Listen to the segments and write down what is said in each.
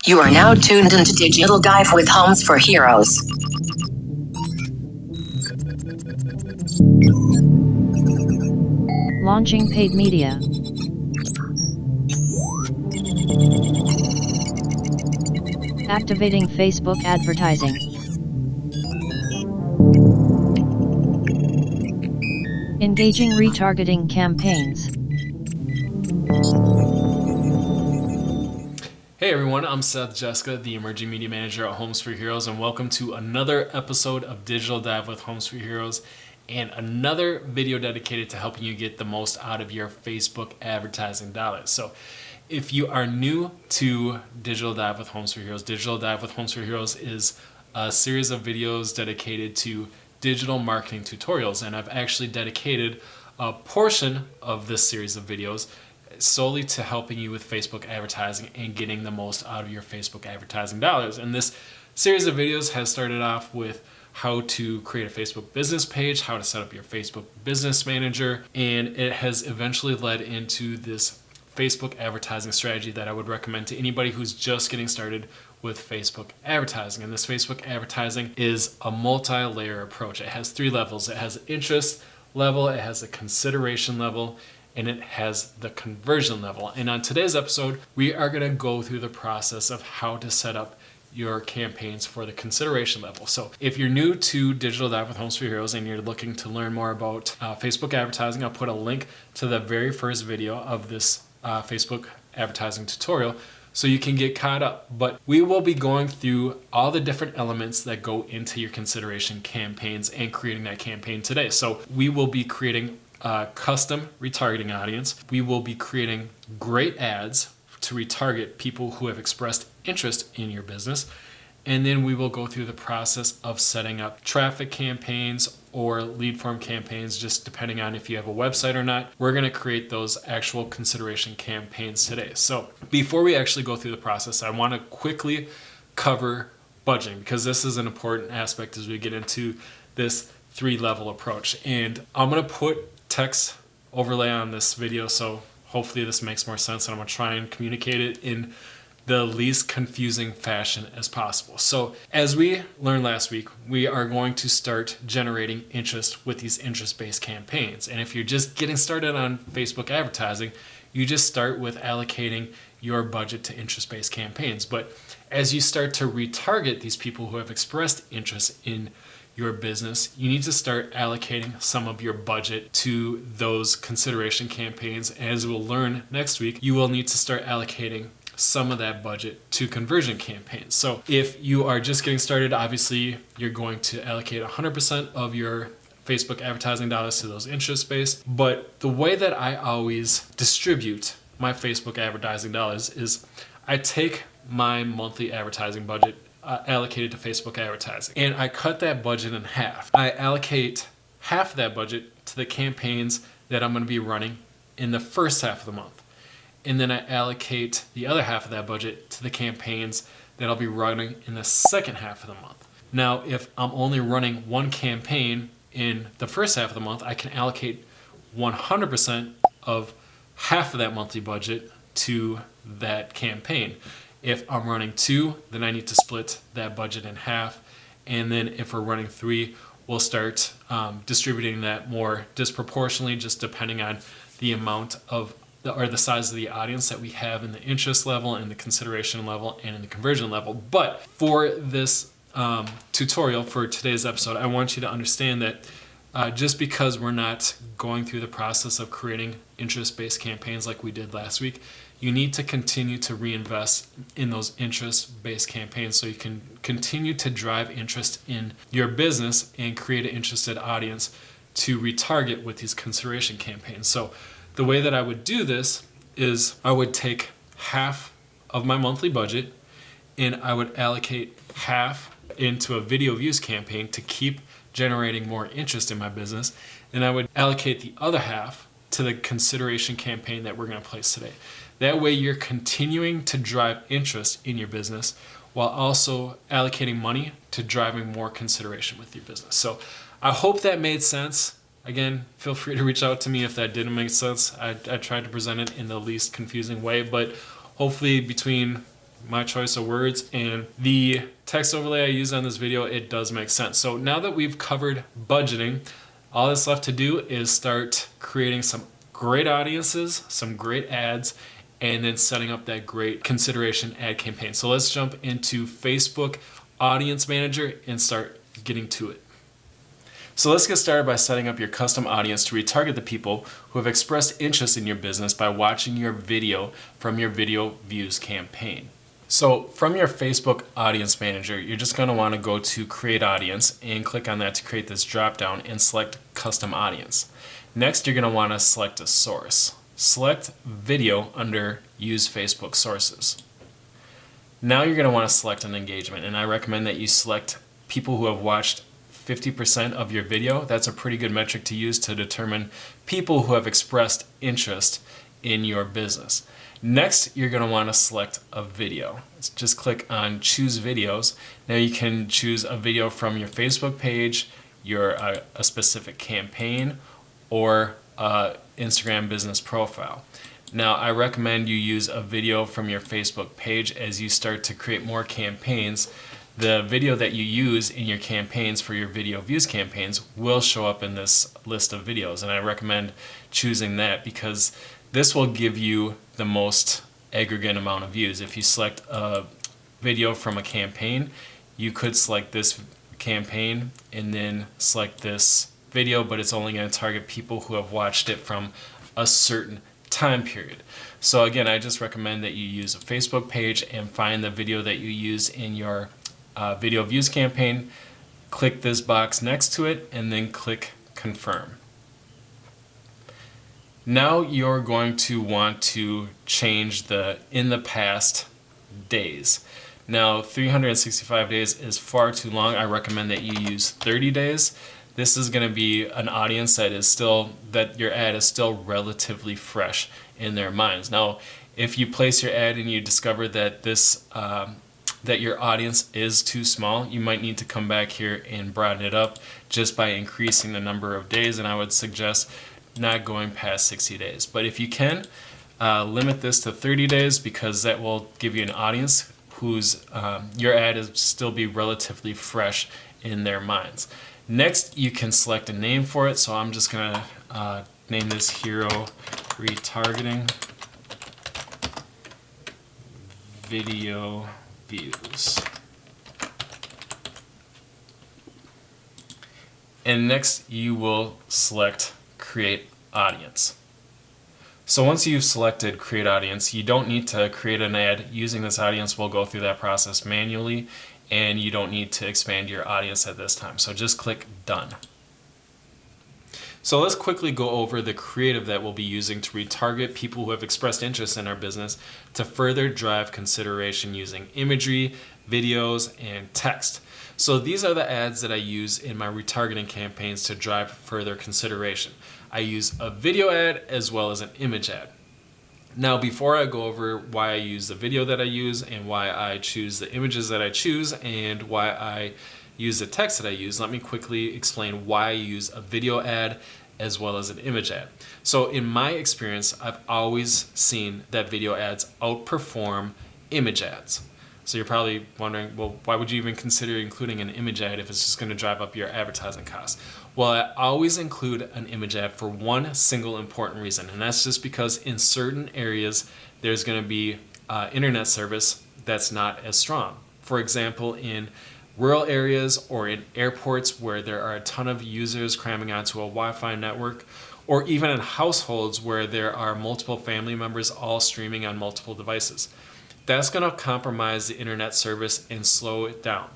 You are now tuned into Digital Dive with Homes for Heroes. Launching paid media. Activating Facebook advertising. Engaging retargeting campaigns. Hey everyone, I'm Seth Jessica, the Emerging Media Manager at Homes for Heroes, and welcome to another episode of Digital Dive with Homes for Heroes, and another video dedicated to helping you get the most out of your Facebook advertising dollars. So if you are new to Digital Dive with Homes for Heroes, Digital Dive with Homes for Heroes is a series of videos dedicated to digital marketing tutorials, and I've actually dedicated a portion of this series of videos solely to helping you with Facebook advertising and getting the most out of your Facebook advertising dollars. And this series of videos has started off with how to create a Facebook business page, how to set up your Facebook business manager, and it has eventually led into this Facebook advertising strategy that I would recommend to anybody who's just getting started with Facebook advertising. And this Facebook advertising is a multi-layer approach. It has 3 levels. It has an interest level, it has a consideration level, and it has the conversion level. And on today's episode, we are going to go through the process of how to set up your campaigns for the consideration level. So if you're new to Digital Dive with Homes for Heroes and you're looking to learn more about Facebook advertising, I'll put a link to the very first video of this Facebook advertising tutorial so you can get caught up. But we will be going through all the different elements that go into your consideration campaigns and creating that campaign today. So we will be creating a custom retargeting audience. We will be creating great ads to retarget people who have expressed interest in your business. And then we will go through the process of setting up traffic campaigns or lead form campaigns, just depending on if you have a website or not. We're going to create those actual consideration campaigns today. So before we actually go through the process, I want to quickly cover budgeting, because this is an important aspect as we get into this 3-level approach. And I'm going to put text overlay on this video, so hopefully this makes more sense, and I'm going to try and communicate it in the least confusing fashion as possible. So as we learned last week, we are going to start generating interest with these interest-based campaigns. And if you're just getting started on Facebook advertising, you just start with allocating your budget to interest-based campaigns. But as you start to retarget these people who have expressed interest in your business, you need to start allocating some of your budget to those consideration campaigns. As we'll learn next week, you will need to start allocating some of that budget to conversion campaigns. So if you are just getting started, obviously you're going to allocate 100% of your Facebook advertising dollars to those interest-based. But the way that I always distribute my Facebook advertising dollars is I take my monthly advertising budget allocated to Facebook advertising, and I cut that budget in half. I allocate half of that budget to the campaigns that I'm going to be running in the first half of the month, and then I allocate the other half of that budget to the campaigns that I'll be running in the second half of the month. Now, if I'm only running one campaign in the first half of the month, I can allocate 100% of half of that monthly budget to that campaign. If I'm running 2, then I need to split that budget in half. And then if we're running 3, we'll start distributing that more disproportionately, just depending on the amount of the size of the audience that we have in the interest level, and the consideration level, and in the conversion level. But for this tutorial, for today's episode, I want you to understand that just because we're not going through the process of creating interest-based campaigns like we did last week, you need to continue to reinvest in those interest-based campaigns so you can continue to drive interest in your business and create an interested audience to retarget with these consideration campaigns. So the way that I would do this is I would take half of my monthly budget and I would allocate half into a video views campaign to keep generating more interest in my business, and I would allocate the other half to the consideration campaign that we're going to place today. That way you're continuing to drive interest in your business while also allocating money to driving more consideration with your business. So I hope that made sense. Again, feel free to reach out to me if that didn't make sense. I tried to present it in the least confusing way, but hopefully between my choice of words, and the text overlay I use on this video, it does make sense. So now that we've covered budgeting, all that's left to do is start creating some great audiences, some great ads, and then setting up that great consideration ad campaign. So let's jump into Facebook Audience Manager and start getting to it. So let's get started by setting up your custom audience to retarget the people who have expressed interest in your business by watching your video from your video views campaign. So from your Facebook Audience Manager, you're just going to want to go to Create Audience and click on that to create this drop down and select Custom Audience. Next, you're going to want to select a source. Select Video under Use Facebook Sources. Now you're going to want to select an engagement, and I recommend that you select people who have watched 50% of your video. That's a pretty good metric to use to determine people who have expressed interest in your business. Next, you're going to want to select a video. Just click on Choose Videos. Now you can choose a video from your Facebook page, a specific campaign, or Instagram business profile. Now, I recommend you use a video from your Facebook page as you start to create more campaigns. The video that you use in your campaigns for your video views campaigns will show up in this list of videos, and I recommend choosing that because this will give you the most aggregate amount of views. If you select a video from a campaign, you could select this campaign and then select this video, but it's only going to target people who have watched it from a certain time period. So again, I just recommend that you use a Facebook page and find the video that you use in your video views campaign, click this box next to it, and then click Confirm. Now you're going to want to change the in the past days. Now 365 days is far too long. I recommend that you use 30 days. This is going to be an audience that your ad is still relatively fresh in their minds. Now, if you place your ad and you discover that that your audience is too small, you might need to come back here and broaden it up just by increasing the number of days, and I would suggest not going past 60 days. But if you can, limit this to 30 days because that will give you an audience whose your ad is still be relatively fresh in their minds. Next, you can select a name for it, so I'm just going to name this Hero Retargeting Video Views. And next you will select Create Audience. So once you've selected Create Audience, you don't need to create an ad using this audience. We'll go through that process manually, and you don't need to expand your audience at this time. So just click Done. So let's quickly go over the creative that we'll be using to retarget people who have expressed interest in our business to further drive consideration using imagery, videos, and text. So these are the ads that I use in my retargeting campaigns to drive further consideration. I use a video ad as well as an image ad. Now, before I go over why I use the video that I use and why I choose the images that I choose and why I use the text that I use, let me quickly explain why I use a video ad as well as an image ad. So in my experience, I've always seen that video ads outperform image ads. So you're probably wondering, well, why would you even consider including an image ad if it's just going to drive up your advertising costs? Well, I always include an image ad for one single important reason, and that's just because in certain areas there's going to be internet service that's not as strong. For example, in rural areas or in airports where there are a ton of users cramming onto a Wi-Fi network, or even in households where there are multiple family members all streaming on multiple devices. That's going to compromise the internet service and slow it down.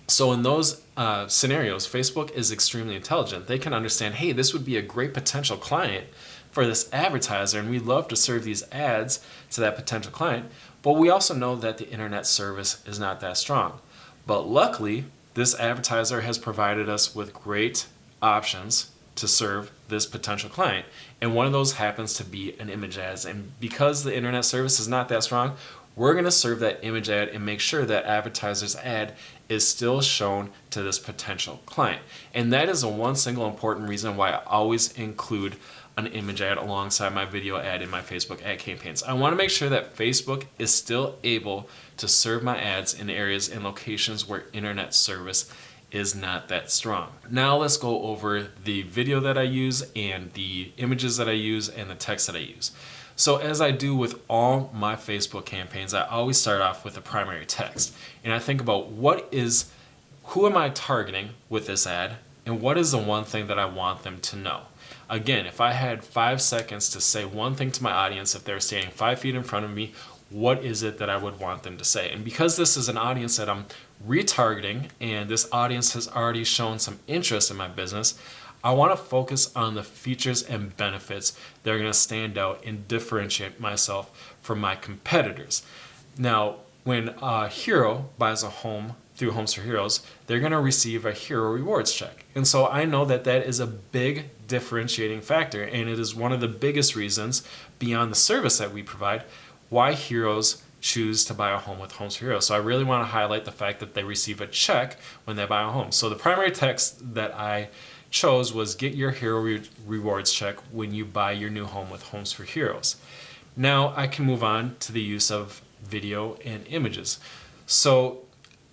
So in those scenarios, Facebook is extremely intelligent. They can understand, hey, this would be a great potential client for this advertiser, and we'd love to serve these ads to that potential client, but we also know that the internet service is not that strong. But luckily, this advertiser has provided us with great options to serve this potential client. And one of those happens to be an image ad. And because the internet service is not that strong, we're going to serve that image ad and make sure that advertiser's ad is still shown to this potential client. And that is the one single important reason why I always include an image ad alongside my video ad in my Facebook ad campaigns. I want to make sure that Facebook is still able to serve my ads in areas and locations where internet service is not that strong. Now let's go over the video that I use and the images that I use and the text that I use. So as I do with all my Facebook campaigns, I always start off with a primary text. And I think about who am I targeting with this ad, and what is the one thing that I want them to know. Again, if I had 5 seconds to say one thing to my audience, if they're standing 5 feet in front of me, what is it that I would want them to say? And because this is an audience that I'm retargeting, and this audience has already shown some interest in my business, I want to focus on the features and benefits that are going to stand out and differentiate myself from my competitors. Now, when a hero buys a home through Homes for Heroes, they're going to receive a hero rewards check. And so I know that that is a big differentiating factor, and it is one of the biggest reasons, beyond the service that we provide, why heroes choose to buy a home with Homes for Heroes. So I really want to highlight the fact that they receive a check when they buy a home. So the primary text that I chose was get your hero rewards check when you buy your new home with Homes for Heroes. Now I can move on to the use of video and images. So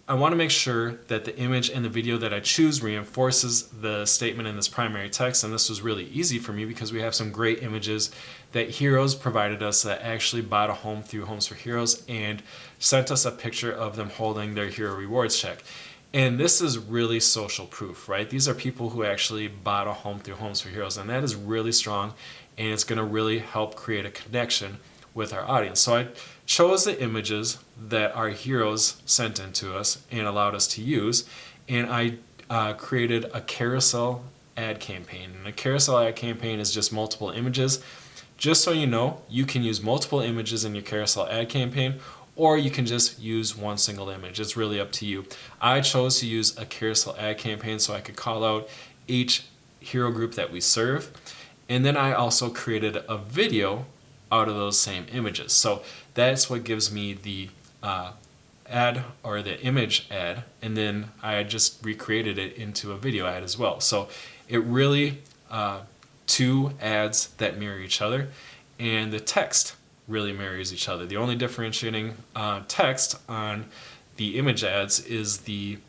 I want to make sure that the image and the video that I choose reinforces the statement in this primary text, and this was really easy for me because we have some great images that Heroes provided us that actually bought a home through Homes for Heroes and sent us a picture of them holding their hero rewards check. And this is really social proof, right? These are people who actually bought a home through Homes for Heroes, and that is really strong, and it's going to really help create a connection with our audience. So I chose the images that our heroes sent in to us and allowed us to use, and I created a carousel ad campaign. And a carousel ad campaign is just multiple images. Just so you know, you can use multiple images in your carousel ad campaign, or you can just use one single image. It's really up to you. I chose to use a carousel ad campaign so I could call out each hero group that we serve. And then I also created a video out of those same images. So that's what gives me the ad or the image ad, and then I just recreated it into a video ad as well. So it really two ads that mirror each other, and the text really mirrors each other. The only differentiating text on the image ads is the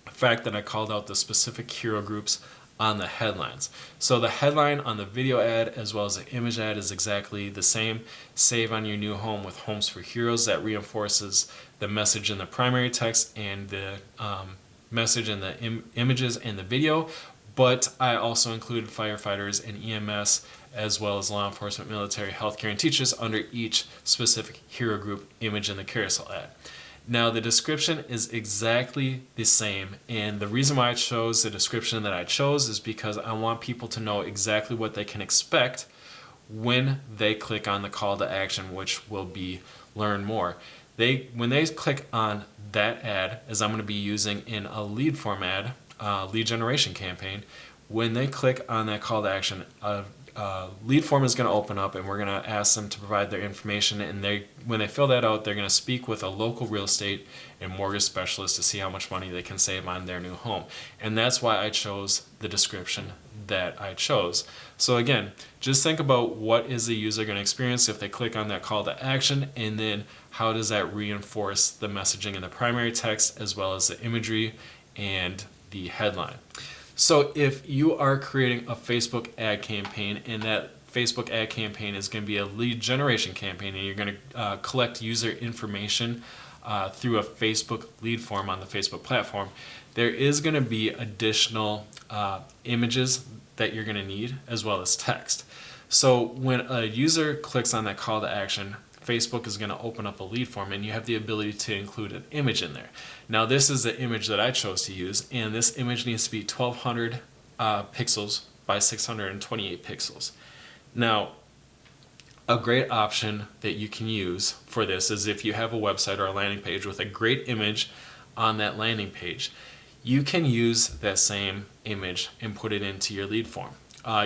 fact that I called out the specific hero groups on the headlines. So the headline on the video ad as well as the image ad is exactly the same. Save on your new home with Homes for Heroes. That reinforces the message in the primary text and the message in the images and the video. But I also included firefighters and EMS as well as law enforcement, military, healthcare, and teachers under each specific hero group image in the carousel ad. Now the description is exactly the same, and the reason why I chose the description that I chose is because I want people to know exactly what they can expect when they click on the call to action, which will be learn more. When they click on that ad, as I'm going to be using in a lead form ad, lead generation campaign, when they click on that call to action, lead form is going to open up, and we're going to ask them to provide their information, and when they fill that out, they're going to speak with a local real estate and mortgage specialist to see how much money they can save on their new home. And that's why I chose the description that I chose. So again, just think about what is the user going to experience if they click on that call to action, and then how does that reinforce the messaging in the primary text as well as the imagery and the headline. So if you are creating a Facebook ad campaign, and that Facebook ad campaign is going to be a lead generation campaign, and you're going to collect user information through a Facebook lead form on the Facebook platform, there is going to be additional images that you're going to need as well as text. So when a user clicks on that call to action, Facebook is going to open up a lead form, and you have the ability to include an image in there. Now this is the image that I chose to use, and this image needs to be 1200 pixels by 628 pixels. Now a great option that you can use for this is if you have a website or a landing page with a great image on that landing page, you can use that same image and put it into your lead form.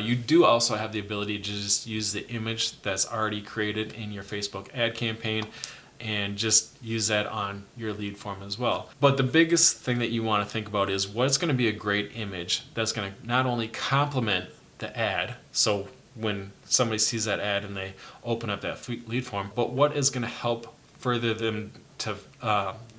You do also have the ability to just use the image that's already created in your Facebook ad campaign and just use that on your lead form as well. But the biggest thing that you want to think about is what's going to be a great image that's going to not only complement the ad, so when somebody sees that ad and they open up that lead form, but what is going to help further them to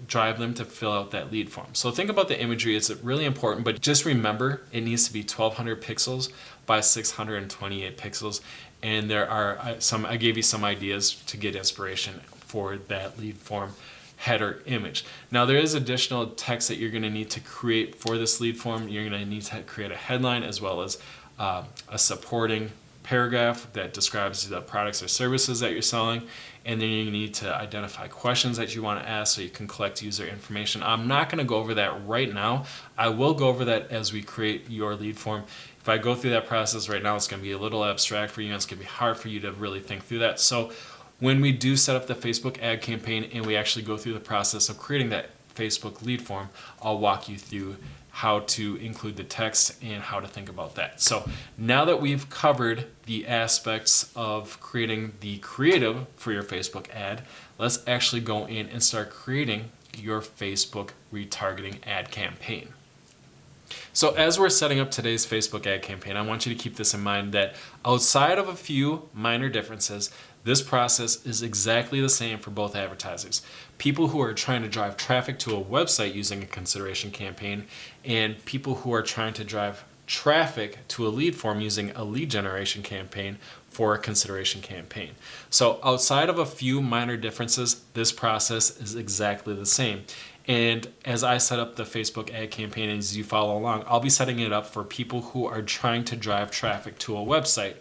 drive them to fill out that lead form. So think about the imagery. It's really important, but just remember it needs to be 1200 pixels by 628 pixels. And there are I gave you some ideas to get inspiration for that lead form header image. Now there is additional text that you're going to need to create for this lead form. You're going to need to create a headline as well as a supporting paragraph that describes the products or services that you're selling, and then you need to identify questions that you want to ask so you can collect user information. I'm not going to go over that right now. I will go over that as we create your lead form. If I go through that process right now, it's going to be a little abstract for you, and it's going to be hard for you to really think through that. So when we do set up the Facebook ad campaign and we actually go through the process of creating that Facebook lead form, I'll walk you through how to include the text and how to think about that. So now that we've covered the aspects of creating the creative for your Facebook ad, let's actually go in and start creating your Facebook retargeting ad campaign. So as we're setting up today's Facebook ad campaign, I want you to keep this in mind that outside of a few minor differences, this process is exactly the same for both advertisers. People who are trying to drive traffic to a website using a consideration campaign, and people who are trying to drive traffic to a lead form using a lead generation campaign for a consideration campaign. So outside of a few minor differences, this process is exactly the same. And as I set up the Facebook ad campaign, as you follow along, I'll be setting it up for people who are trying to drive traffic to a website.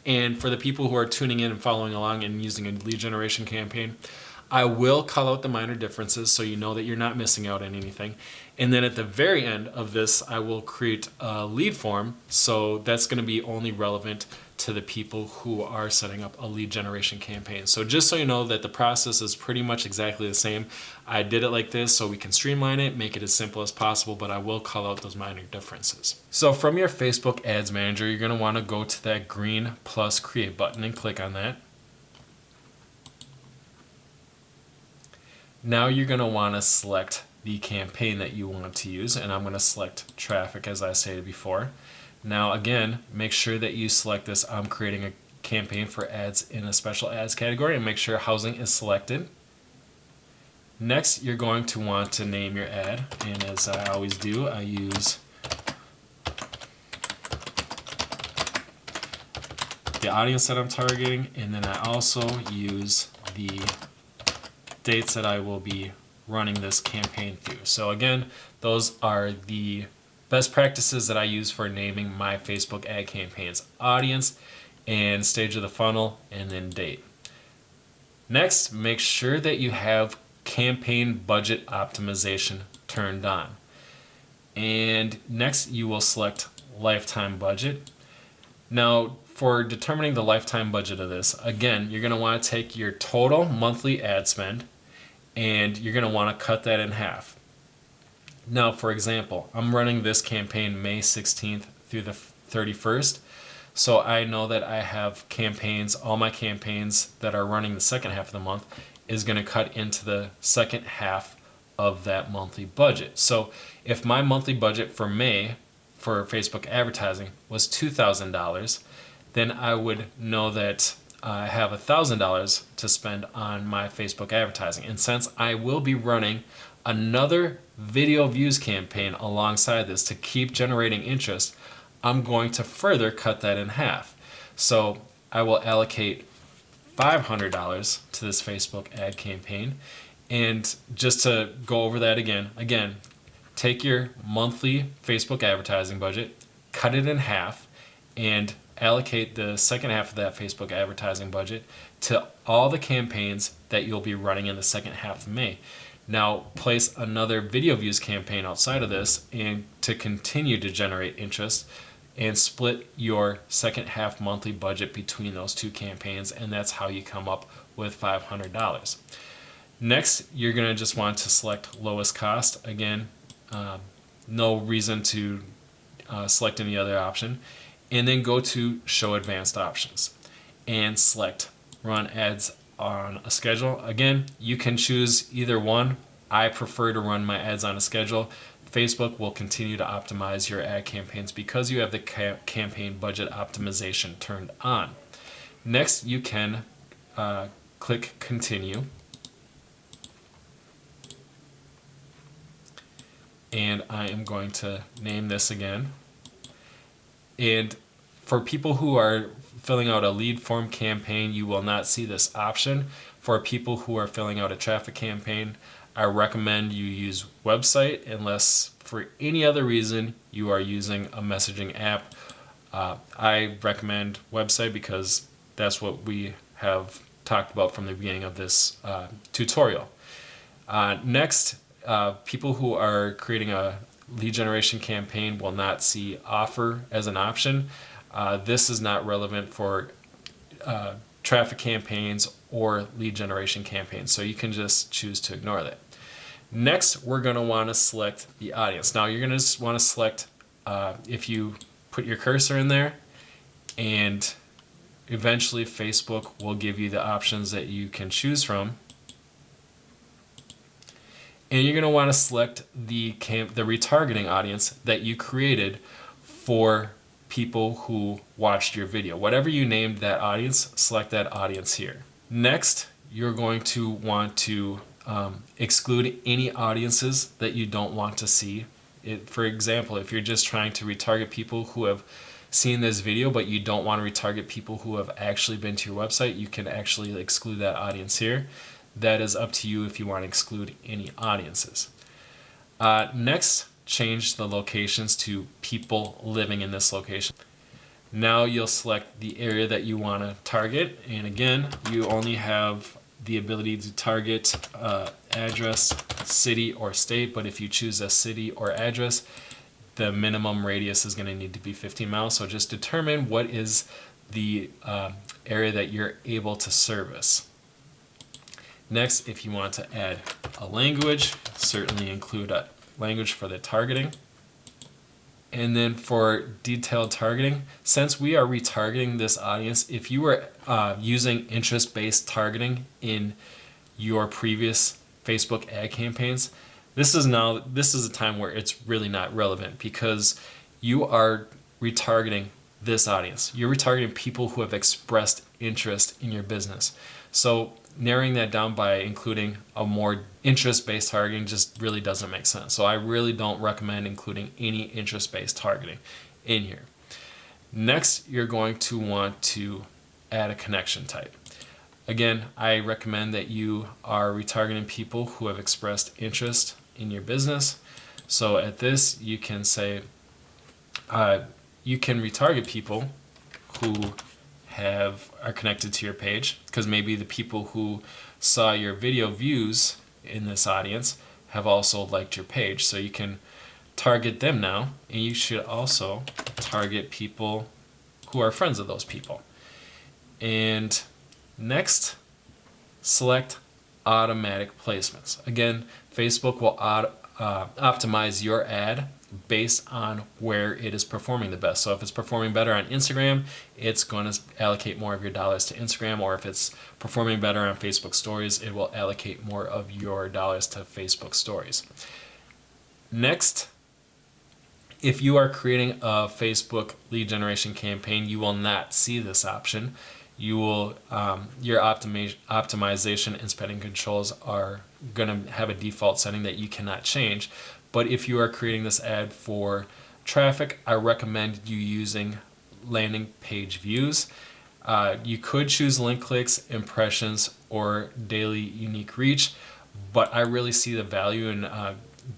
And for the people who are tuning in and following along and using a lead generation campaign, I will call out the minor differences so you know that you're not missing out on anything. And then at the very end of this, I will create a lead form. So that's going to be only relevant to the people who are setting up a lead generation campaign. So just so you know that the process is pretty much exactly the same. I did it like this so we can streamline it, make it as simple as possible, but I will call out those minor differences. So from your Facebook Ads Manager, you're going to want to go to that green plus create button and click on that. Now you're going to want to select the campaign that you want to use, and I'm going to select traffic as I stated before. Now again, make sure that you select this. I'm creating a campaign for ads in a special ads category, and make sure housing is selected. Next, you're going to want to name your ad, and as I always do, I use the audience that I'm targeting, and then I also use the dates that I will be running this campaign through. So again, those are the best practices that I use for naming my Facebook ad campaigns: audience and stage of the funnel, and then date. Next, make sure that you have campaign budget optimization turned on. And next, you will select lifetime budget. Now, for determining the lifetime budget of this, again, you're going to want to take your total monthly ad spend and you're going to want to cut that in half. Now, for example, I'm running this campaign May 16th through the 31st. So I know that I have campaigns, all my campaigns that are running the second half of the month is going to cut into the second half of that monthly budget. So if my monthly budget for May for Facebook advertising was $2,000, then I would know that I have $1,000 to spend on my Facebook advertising. And since I will be running another video views campaign alongside this to keep generating interest, I'm going to further cut that in half. So I will allocate $500 to this Facebook ad campaign. And just to go over that again, take your monthly Facebook advertising budget, cut it in half, and allocate the second half of that Facebook advertising budget to all the campaigns that you'll be running in the second half of May. Now place another video views campaign outside of this and to continue to generate interest, and split your second half monthly budget between those two campaigns, and that's how you come up with $500. Next, you're going to just want to select lowest cost. Again, no reason to select any other option. And then go to show advanced options and select run ads on a schedule. Again, you can choose either one. I prefer to run my ads on a schedule. Facebook will continue to optimize your ad campaigns because you have the campaign budget optimization turned on. Next, you can click continue. And I am going to name this again. And for people who are filling out a lead form campaign, you will not see this option. For people who are filling out a traffic campaign, I recommend you use website unless for any other reason you are using a messaging app. I recommend website because that's what we have talked about from the beginning of this tutorial. Next, people who are creating a lead generation campaign will not see offer as an option. This is not relevant for traffic campaigns or lead generation campaigns, so you can just choose to ignore that. Next, we're going to want to select the audience. Now, you're going to want to select, if you put your cursor in there, and eventually Facebook will give you the options that you can choose from. And you're going to want to select the retargeting audience that you created for people who watched your video. Whatever you named that audience, select that audience here. Next, you're going to want to exclude any audiences that you don't want to see. For example, if you're just trying to retarget people who have seen this video but you don't want to retarget people who have actually been to your website, you can actually exclude that audience here. That is up to you if you want to exclude any audiences. Next, change the locations to people living in this location. Now you'll select the area that you want to target, and again, you only have the ability to target address, city, or state, but if you choose a city or address, the minimum radius is going to need to be 15 miles, so just determine what is the area that you're able to service. Next, if you want to add a language, certainly include a language for the targeting. And then for detailed targeting, since we are retargeting this audience, if you were using interest-based targeting in your previous Facebook ad campaigns, this is a time where it's really not relevant because you are retargeting this audience. You're retargeting people who have expressed interest in your business. So narrowing that down by including a more interest-based targeting just really doesn't make sense. So I really don't recommend including any interest-based targeting in here. Next, you're going to want to add a connection type. Again, I recommend that you are retargeting people who have expressed interest in your business. So at this, you can say, you can retarget people who are connected to your page, because maybe the people who saw your video views in this audience have also liked your page. So you can target them now, and you should also target people who are friends of those people. And next, select automatic placements. Again, Facebook will optimize your ad based on where it is performing the best. So if it's performing better on Instagram, it's going to allocate more of your dollars to Instagram, or if it's performing better on Facebook stories, it will allocate more of your dollars to Facebook stories. Next, if you are creating a Facebook lead generation campaign, you will not see this option. You will your optimization and spending controls are going to have a default setting that you cannot change. But if you are creating this ad for traffic, I recommend you using landing page views. You could choose link clicks, impressions, or daily unique reach, but I really see the value in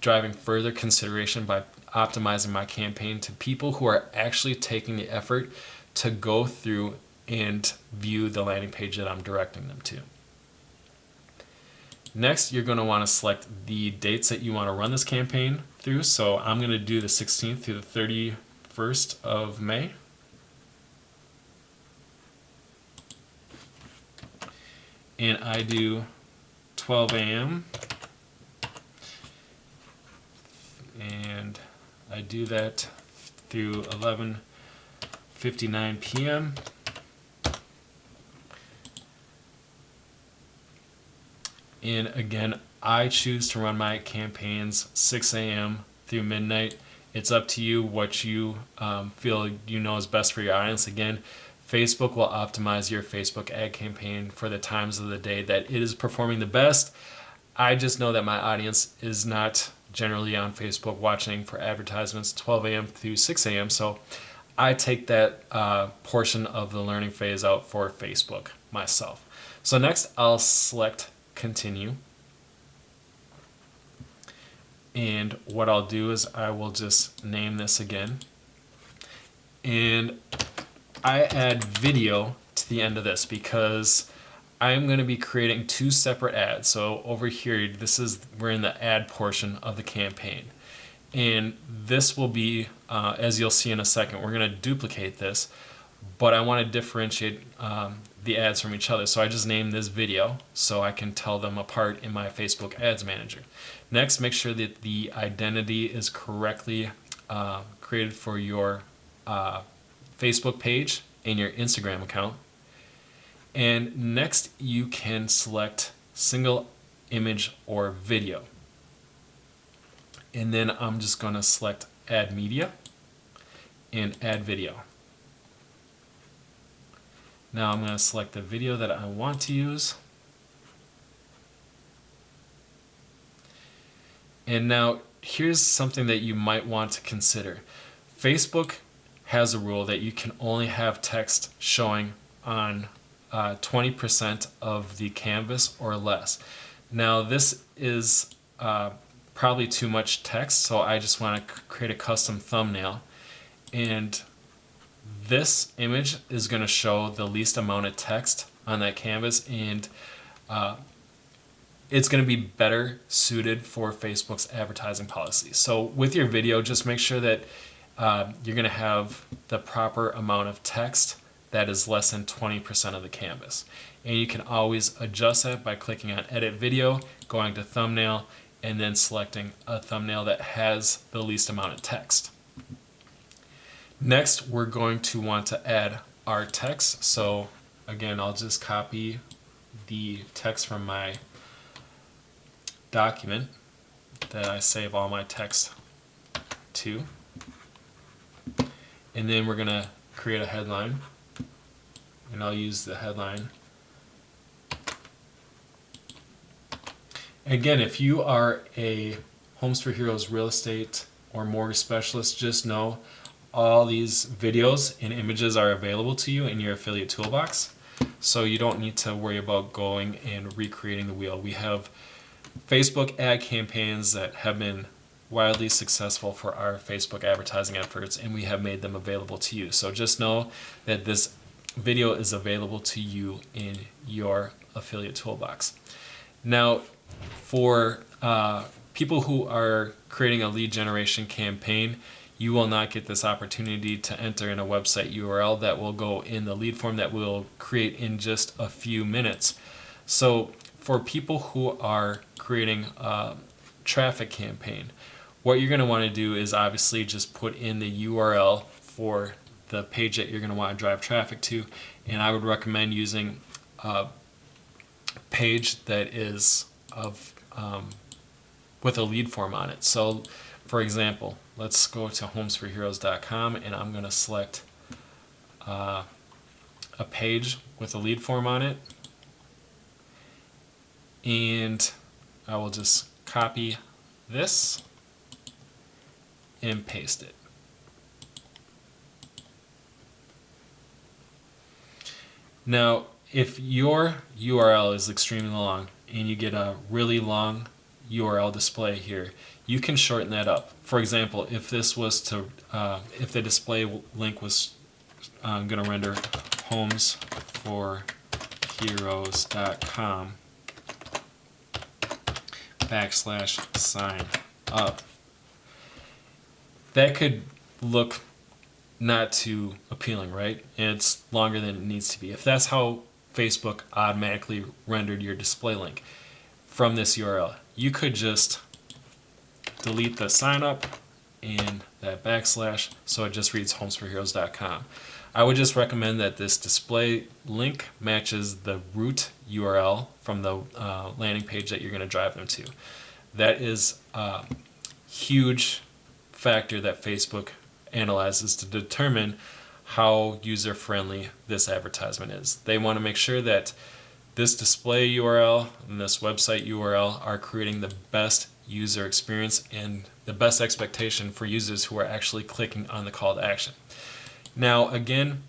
driving further consideration by optimizing my campaign to people who are actually taking the effort to go through and view the landing page that I'm directing them to. Next, you're going to want to select the dates that you want to run this campaign through. So I'm going to do the 16th through the 31st of May. And I do 12 a.m. And I do that through 11:59 p.m. And again, I choose to run my campaigns 6 a.m. through midnight. It's up to you what you feel is best for your audience. Again, Facebook will optimize your Facebook ad campaign for the times of the day that it is performing the best. I just know that my audience is not generally on Facebook watching for advertisements 12 a.m. through 6 a.m. So I take that portion of the learning phase out for Facebook myself. So next I'll select continue. And what I'll do is I will just name this again. And I add video to the end of this because I'm going to be creating 2 separate ads. So over here, we're in the ad portion of the campaign. And this will be, as you'll see in a second, we're going to duplicate this, but I want to differentiate the ads from each other. So I just named this video so I can tell them apart in my Facebook Ads Manager. Next, make sure that the identity is correctly created for your Facebook page and your Instagram account. And next, you can select single image or video. And then I'm just going to select add media and add video. Now I'm going to select the video that I want to use. And now here's something that you might want to consider. Facebook has a rule that you can only have text showing on 20% of the canvas or less. Now this is probably too much text, so I just want to create a custom thumbnail. And this image is going to show the least amount of text on that canvas, and it's going to be better suited for Facebook's advertising policy. So with your video, just make sure that you're going to have the proper amount of text that is less than 20% of the canvas. And you can always adjust that by clicking on Edit Video, going to Thumbnail, and then selecting a thumbnail that has the least amount of text. Next, we're going to want to add our text. So again, I'll just copy the text from my document that I save all my text to. And then we're going to create a headline. And I'll use the headline. Again, if you are a Homes for Heroes real estate or mortgage specialist, just know all these videos and images are available to you in your affiliate toolbox. So you don't need to worry about going and recreating the wheel. We have Facebook ad campaigns that have been wildly successful for our Facebook advertising efforts, and we have made them available to you. So just know that this video is available to you in your affiliate toolbox. Now, for people who are creating a lead generation campaign, you will not get this opportunity to enter in a website URL that will go in the lead form that we'll create in just a few minutes. So for people who are creating a traffic campaign, what you're going to want to do is obviously just put in the URL for the page that you're going to want to drive traffic to, and I would recommend using a page that is with a lead form on it. So for example, let's go to homesforheroes.com, and I'm going to select a page with a lead form on it, and I will just copy this and paste it. Now, if your URL is extremely long and you get a really long URL display here, you can shorten that up. For example, if this was to, if the display link was going to render homesforheroes.com /sign up, that could look not too appealing, right? And it's longer than it needs to be. If that's how Facebook automatically rendered your display link from this URL, you could just delete the sign up and that / so it just reads homesforheroes.com. I would just recommend that this display link matches the root URL from the landing page that you're going to drive them to. That is a huge factor that Facebook analyzes to determine how user-friendly this advertisement is. They want to make sure that this display URL and this website URL are creating the best user experience and the best expectation for users who are actually clicking on the call to action. Now, again,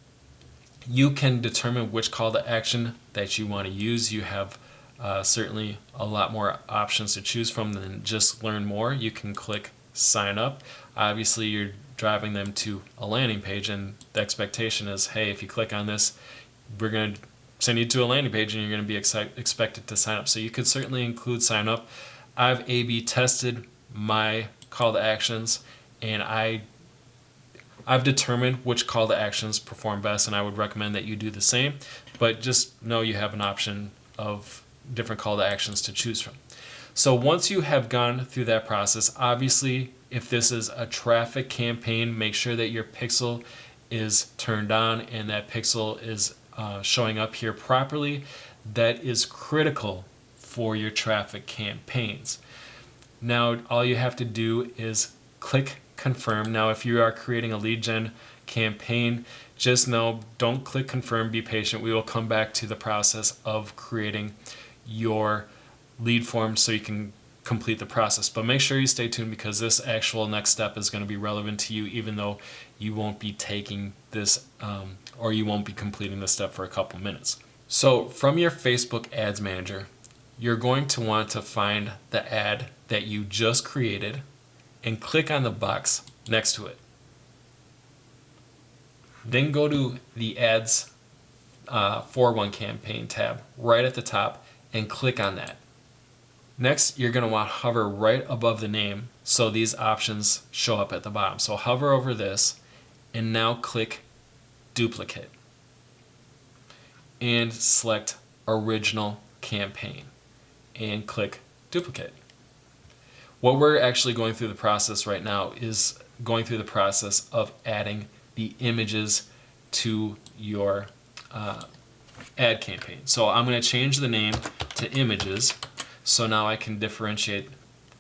you can determine which call to action that you want to use. You have certainly a lot more options to choose from than just learn more. You can click sign up. Obviously, you're driving them to a landing page, and the expectation is, hey, if you click on this, we're going to send you to a landing page and you're going to be expected to sign up. So you could certainly include sign up. I've A/B tested my call to actions, and I've determined which call to actions perform best, and I would recommend that you do the same, but just know you have an option of different call to actions to choose from. So once you have gone through that process, obviously if this is a traffic campaign, make sure that your pixel is turned on and that pixel is showing up here properly. That is critical for your traffic campaigns. Now all you have to do is click confirm. Now if you are creating a lead gen campaign, just know, don't click confirm, be patient. We will come back to the process of creating your lead form so you can complete the process. But make sure you stay tuned, because this actual next step is going to be relevant to you, even though you won't be taking this or you won't be completing this step for a couple minutes. So from your Facebook Ads Manager, you're going to want to find the ad that you just created and click on the box next to it. Then go to the Ads for One Campaign tab right at the top and click on that. Next, you're going to want to hover right above the name so these options show up at the bottom. So hover over this and now click Duplicate and select Original Campaign and click Duplicate. What we're actually going through the process right now is going through the process of adding the images to your ad campaign. So I'm going to change the name to Images, so now I can differentiate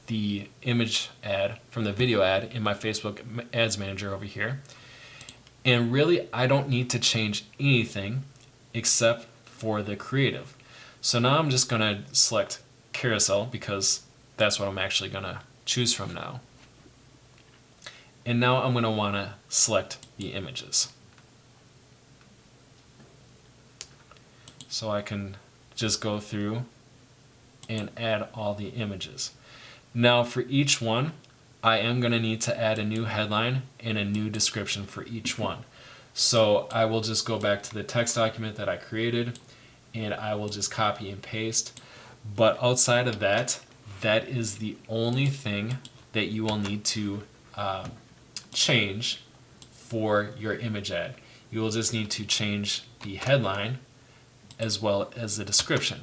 the image ad from the video ad in my Facebook Ads Manager over here. And really, I don't need to change anything except for the creative. So now I'm just going to select carousel, because that's what I'm actually going to choose from now. And now I'm going to want to select the images. So I can just go through and add all the images. Now for each one, I am going to need to add a new headline and a new description for each one. So I will just go back to the text document that I created and I will just copy and paste. But outside of that, that is the only thing that you will need to change for your image ad. You will just need to change the headline as well as the description.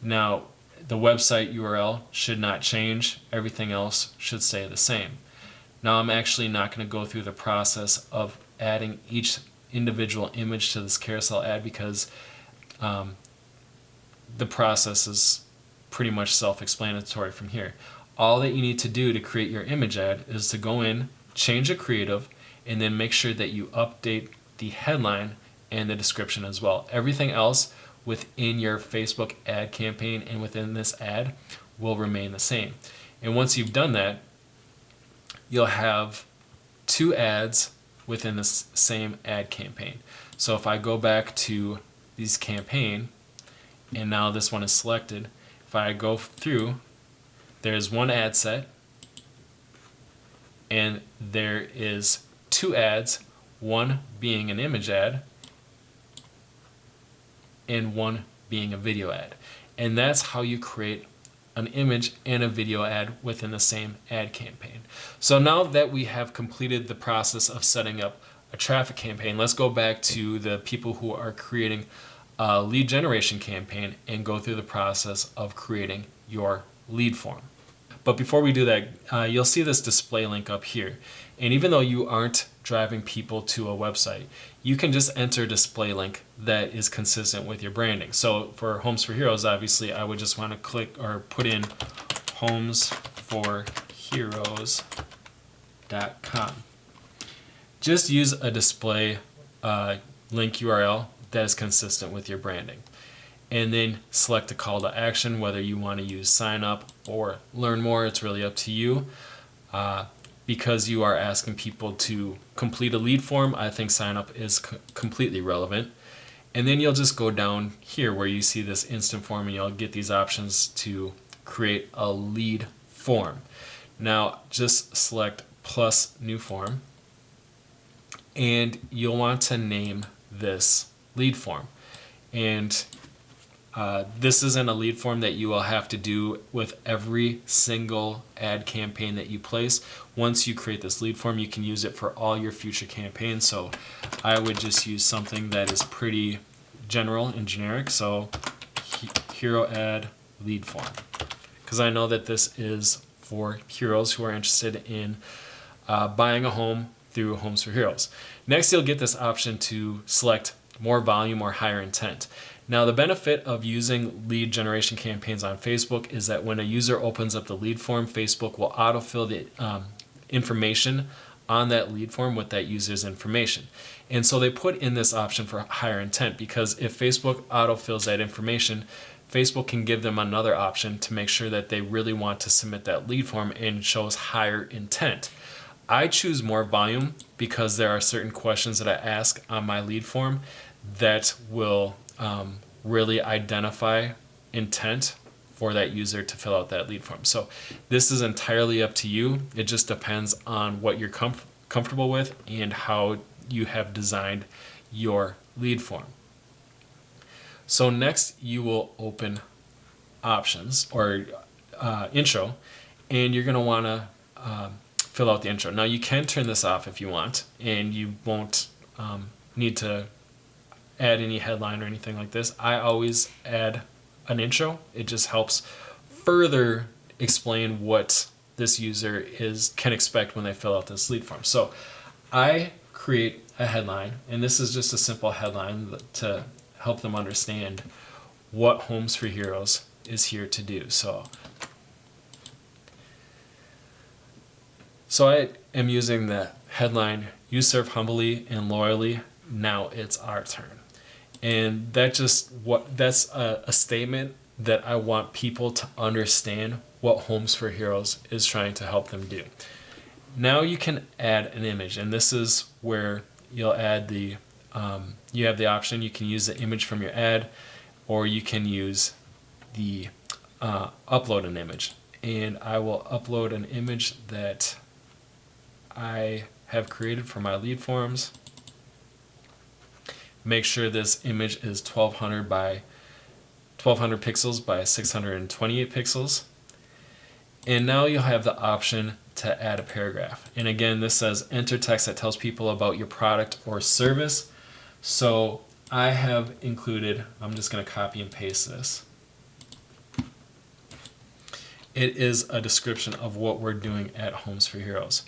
Now, the website URL should not change. Everything else should stay the same. Now, I'm actually not going to go through the process of adding each individual image to this carousel ad, because the process is pretty much self-explanatory from here. All that you need to do to create your image ad is to go in, change a creative, and then make sure that you update the headline and the description as well. Everything else within your Facebook ad campaign and within this ad will remain the same. And once you've done that, you'll have two ads within this same ad campaign. So if I go back to this campaign, and now this one is selected, if I go through, there's one ad set, and there is two ads, one being an image ad and one being a video ad. And that's how you create an image and a video ad within the same ad campaign. So now that we have completed the process of setting up a traffic campaign, let's go back to the people who are creating a lead generation campaign and go through the process of creating your lead form. But before we do that, you'll see this display link up here. And even though you aren't driving people to a website, you can just enter a display link that is consistent with your branding. So for Homes for Heroes, obviously, I would just want to click or put in homesforheroes.com. homesforheroes.com. Just use a display link URL that is consistent with your branding. And then select a call to action, whether you want to use sign up or learn more. It's really up to you. Because you are asking people to complete a lead form, I think sign up is completely relevant. And then you'll just go down here where you see this instant form and you'll get these options to create a lead form. Now just select plus new form and you'll want to name this lead form. And this isn't a lead form that you will have to do with every single ad campaign that you place. Once you create this lead form, you can use it for all your future campaigns. So I would just use something that is pretty general and generic. So hero ad lead form, because I know that this is for heroes who are interested in buying a home through Homes for Heroes. Next, you'll get this option to select more volume or higher intent. Now, the benefit of using lead generation campaigns on Facebook is that when a user opens up the lead form, Facebook will autofill the information on that lead form with that user's information. And so they put in this option for higher intent because if Facebook autofills that information, Facebook can give them another option to make sure that they really want to submit that lead form and shows higher intent. I choose more volume because there are certain questions that I ask on my lead form that will really identify intent for that user to fill out that lead form. So this is entirely up to you. It just depends on what you're comfortable with and how you have designed your lead form. So next you will open options or intro, and you're going to want to fill out the intro. Now you can turn this off if you want, and you won't need to add any headline or anything like this. I always add an intro. It just helps further explain what this user can expect when they fill out this lead form. So I create a headline, and this is just a simple headline to help them understand what Homes for Heroes is here to do. So I am using the headline, "You serve humbly and loyally, now it's our turn." And that's a statement that I want people to understand what Homes for Heroes is trying to help them do. Now you can add an image, and this is where you'll add you have the option. You can use the image from your ad, or you can use the upload an image. And I will upload an image that I have created for my lead forms. Make sure this image is 1200 pixels by 628 pixels. And now you'll have the option to add a paragraph. And again, this says enter text that tells people about your product or service. So I have included, I'm just going to copy and paste this. It is a description of what we're doing at Homes for Heroes.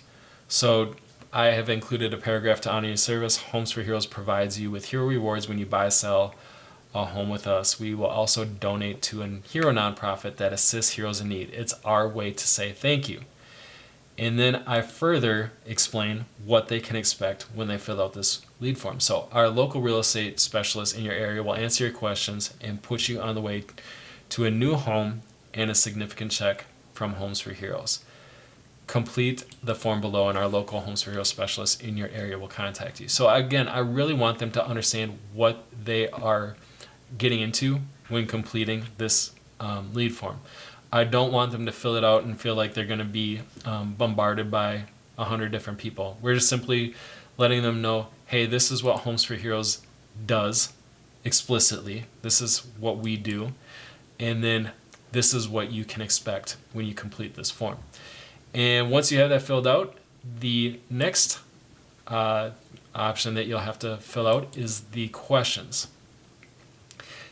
So I have included a paragraph to honor your service. Homes for Heroes provides you with hero rewards when you buy, sell a home with us. We will also donate to a hero nonprofit that assists heroes in need. It's our way to say thank you. And then I further explain what they can expect when they fill out this lead form. So our local real estate specialist in your area will answer your questions and put you on the way to a new home and a significant check from Homes for Heroes. Complete the form below and our local Homes for Heroes specialist in your area will contact you. So again, I really want them to understand what they are getting into when completing this lead form. I don't want them to fill it out and feel like they're going to be bombarded by 100 different people. We're just simply letting them know, hey, this is what Homes for Heroes does explicitly. This is what we do. And then this is what you can expect when you complete this form. And once you have that filled out, the next option that you'll have to fill out is the questions.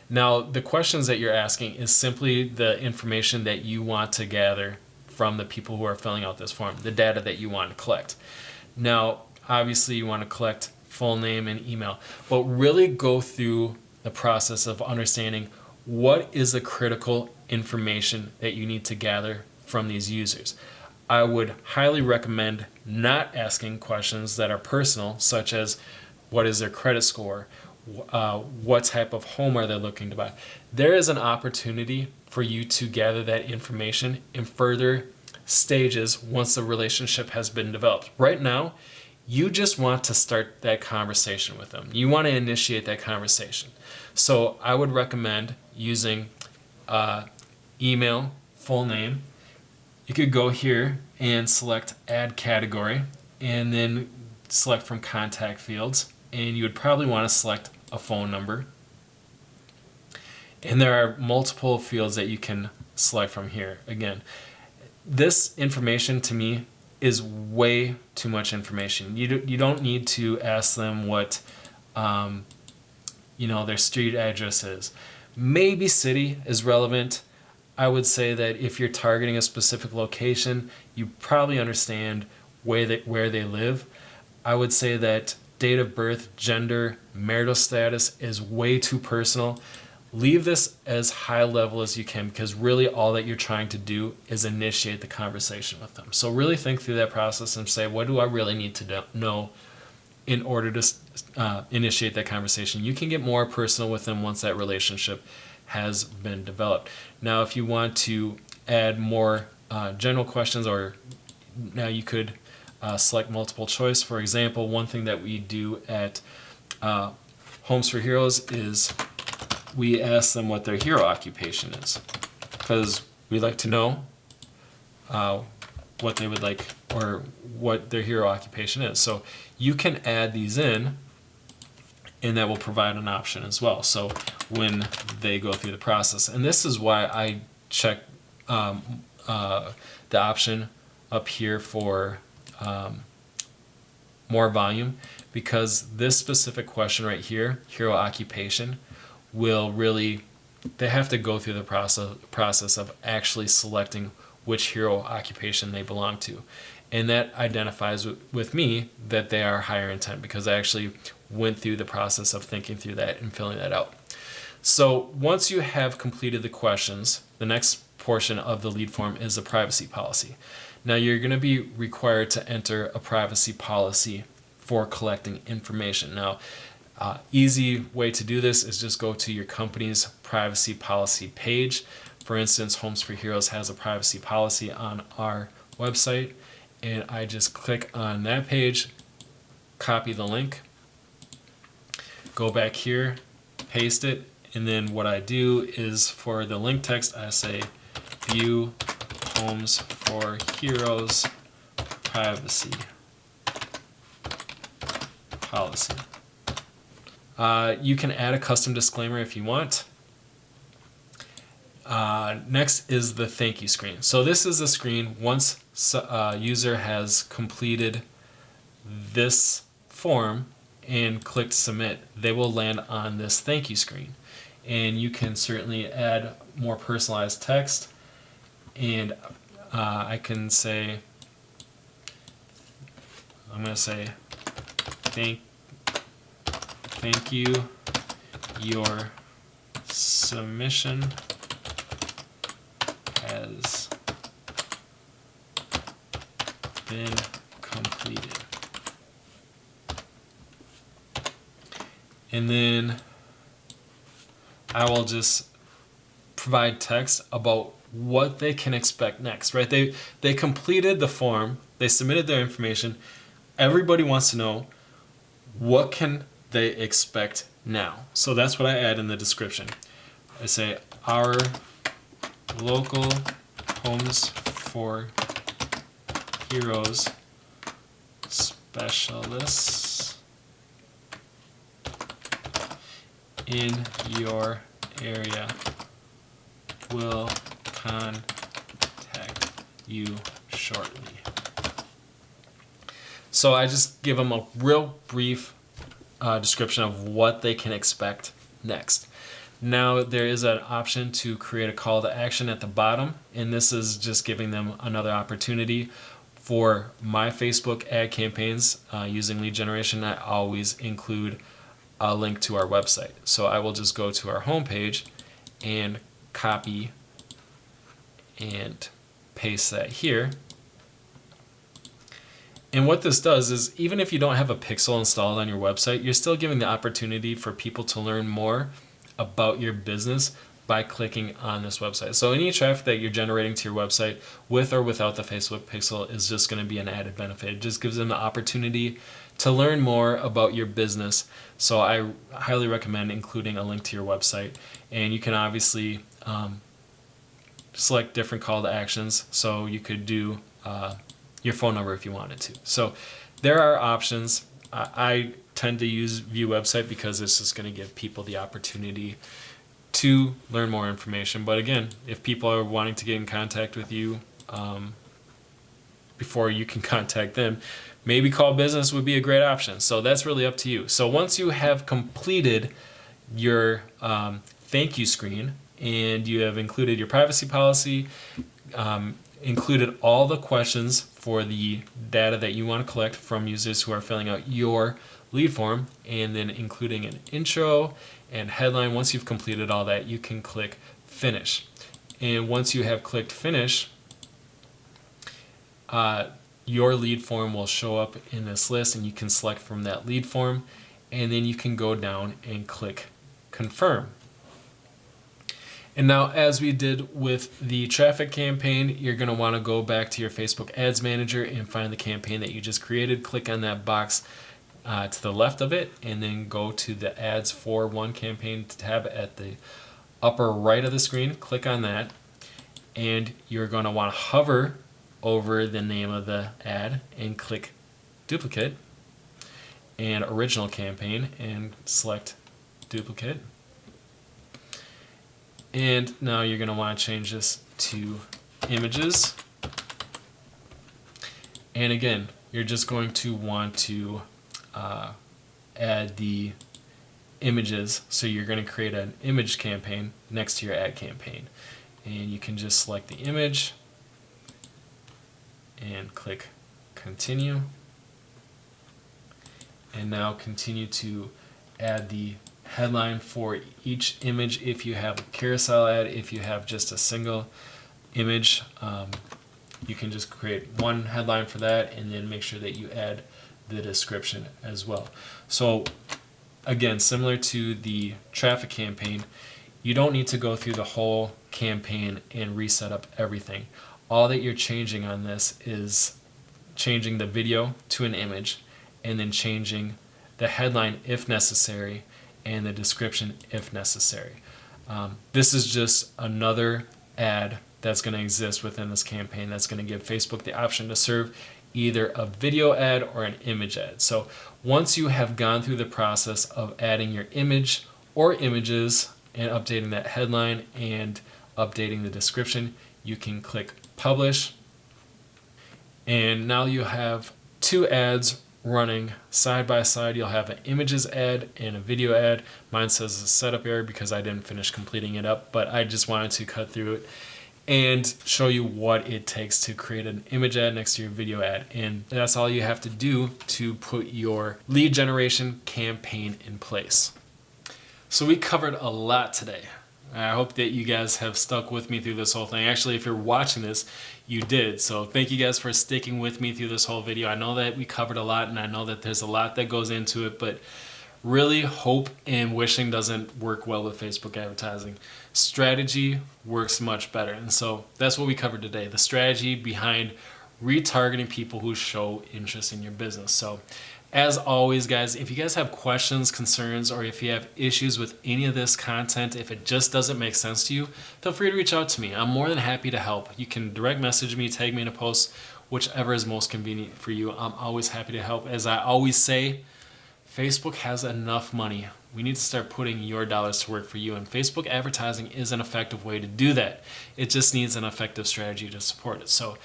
Now, the questions that you're asking is simply the information that you want to gather from the people who are filling out this form, the data that you want to collect. Now, obviously, you want to collect full name and email, but really go through the process of understanding what is the critical information that you need to gather from these users. I would highly recommend not asking questions that are personal, such as what is their credit score, what type of home are they looking to buy. There is an opportunity for you to gather that information in further stages once the relationship has been developed. Right now, you just want to start that conversation with them. You want to initiate that conversation. So I would recommend using email, full name. You could go here and select add category and then select from contact fields, and you would probably want to select a phone number. And there are multiple fields that you can select from here. Again, this information to me is way too much information. You don't need to ask them what their street address is. Maybe city is relevant. I would say that if you're targeting a specific location, you probably understand where they live. I would say that date of birth, gender, marital status is way too personal. Leave this as high level as you can, because really all that you're trying to do is initiate the conversation with them. So really think through that process and say, what do I really need to know in order to initiate that conversation? You can get more personal with them once that relationship has been developed. Now, if you want to add more general questions, or now you could select multiple choice. For example, one thing that we do at Homes for Heroes is we ask them what their hero occupation is, because we like to know what they would like, or what their hero occupation is. So you can add these in, and that will provide an option as well. So when they go through the process, and this is why I check the option up here for more volume, because this specific question right here, hero occupation, will really, they have to go through the process of actually selecting which hero occupation they belong to. And that identifies with me that they are higher intent, because I actually went through the process of thinking through that and filling that out. So once you have completed the questions, the next portion of the lead form is the privacy policy. Now you're going to be required to enter a privacy policy for collecting information. Now, easy way to do this is just go to your company's privacy policy page. For instance, Homes for Heroes has a privacy policy on our website, and I just click on that page, copy the link, go back here, paste it, and then what I do is for the link text, I say view Homes for Heroes privacy policy. You can add a custom disclaimer if you want. Next is the thank you screen. So this is a screen once a user has completed this form and clicked submit, they will land on this thank you screen. And you can certainly add more personalized text, and I can say, I'm going to say thank you, your submission has been completed. And then I will just provide text about what they can expect next, right? They completed the form, they submitted their information. Everybody wants to know, what can they expect now? So that's what I add in the description. I say our local Homes for Heroes specialists in your area will contact you shortly. So I just give them a real brief description of what they can expect next. Now there is an option to create a call to action at the bottom, and this is just giving them another opportunity. For my Facebook ad campaigns using lead generation, I always include a link to our website. So I will just go to our homepage and copy and paste that here. And what this does is, even if you don't have a pixel installed on your website, you're still giving the opportunity for people to learn more about your business by clicking on this website. So any traffic that you're generating to your website with or without the Facebook pixel is just going to be an added benefit. It just gives them the opportunity to learn more about your business. So I highly recommend including a link to your website. And you can obviously select different call to actions. So you could do your phone number if you wanted to. So there are options. I tend to use View Website because it's just going to give people the opportunity to learn more information. But again, if people are wanting to get in contact with you before you can contact them, maybe call business would be a great option. So that's really up to you. So once you have completed your thank you screen and you have included your privacy policy, included all the questions for the data that you want to collect from users who are filling out your lead form, and then including an intro and headline. Once you've completed all that, you can click finish. And once you have clicked finish, your lead form will show up in this list, and you can select from that lead form, and then you can go down and click confirm. And now, as we did with the traffic campaign, you're going to want to go back to your Facebook Ads Manager and find the campaign that you just created. Click on that box to the left of it, and then go to the Ads for One campaign tab at the upper right of the screen. Click on that, and you're going to want to hover over the name of the ad and click duplicate and original campaign and select duplicate. And now you're going to want to change this to images. And again, you're just going to want to add the images. So you're going to create an image campaign next to your ad campaign. And you can just select the image and click continue. And now continue to add the headline for each image. If you have a carousel ad, if you have just a single image, you can just create one headline for that, and then make sure that you add the description as well. So again, similar to the traffic campaign, you don't need to go through the whole campaign and reset up everything. All that you're changing on this is changing the video to an image, and then changing the headline if necessary, and the description if necessary. This is just another ad that's going to exist within this campaign that's going to give Facebook the option to serve either a video ad or an image ad. So once you have gone through the process of adding your image or images and updating that headline and updating the description, you can click publish. And now you have two ads running side by side. You'll have an images ad and a video ad. Mine says a setup error because I didn't finish completing it up, but I just wanted to cut through it and show you what it takes to create an image ad next to your video ad. And that's all you have to do to put your lead generation campaign in place. So we covered a lot today. I hope that you guys have stuck with me through this whole thing. Actually, if you're watching this, you did. So thank you guys for sticking with me through this whole video. I know that we covered a lot, and I know that there's a lot that goes into it, but really, hope and wishing doesn't work well with Facebook advertising. Strategy works much better. And so that's what we covered today, the strategy behind retargeting people who show interest in your business. So as always, guys, if you guys have questions, concerns, or if you have issues with any of this content, if it just doesn't make sense to you, feel free to reach out to me. I'm more than happy to help. You can direct message me, tag me in a post, whichever is most convenient for you. I'm always happy to help. As I always say, Facebook has enough money. We need to start putting your dollars to work for you, and Facebook advertising is an effective way to do that. It just needs an effective strategy to support it. So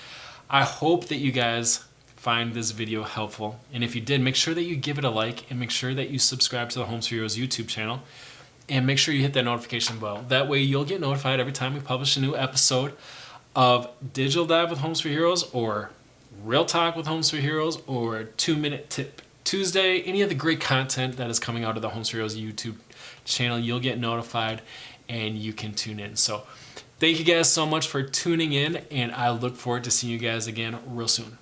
I hope that you guys find this video helpful, and if you did, make sure that you give it a like, and make sure that you subscribe to the Homes for Heroes YouTube channel, and make sure you hit that notification bell. That way you'll get notified every time we publish a new episode of Digital Dive with Homes for Heroes, or Real Talk with Homes for Heroes, or 2-Minute Tip Tuesday. Any of the great content that is coming out of the Homes for Heroes YouTube channel, you'll get notified and you can tune in. So thank you guys so much for tuning in, and I look forward to seeing you guys again real soon.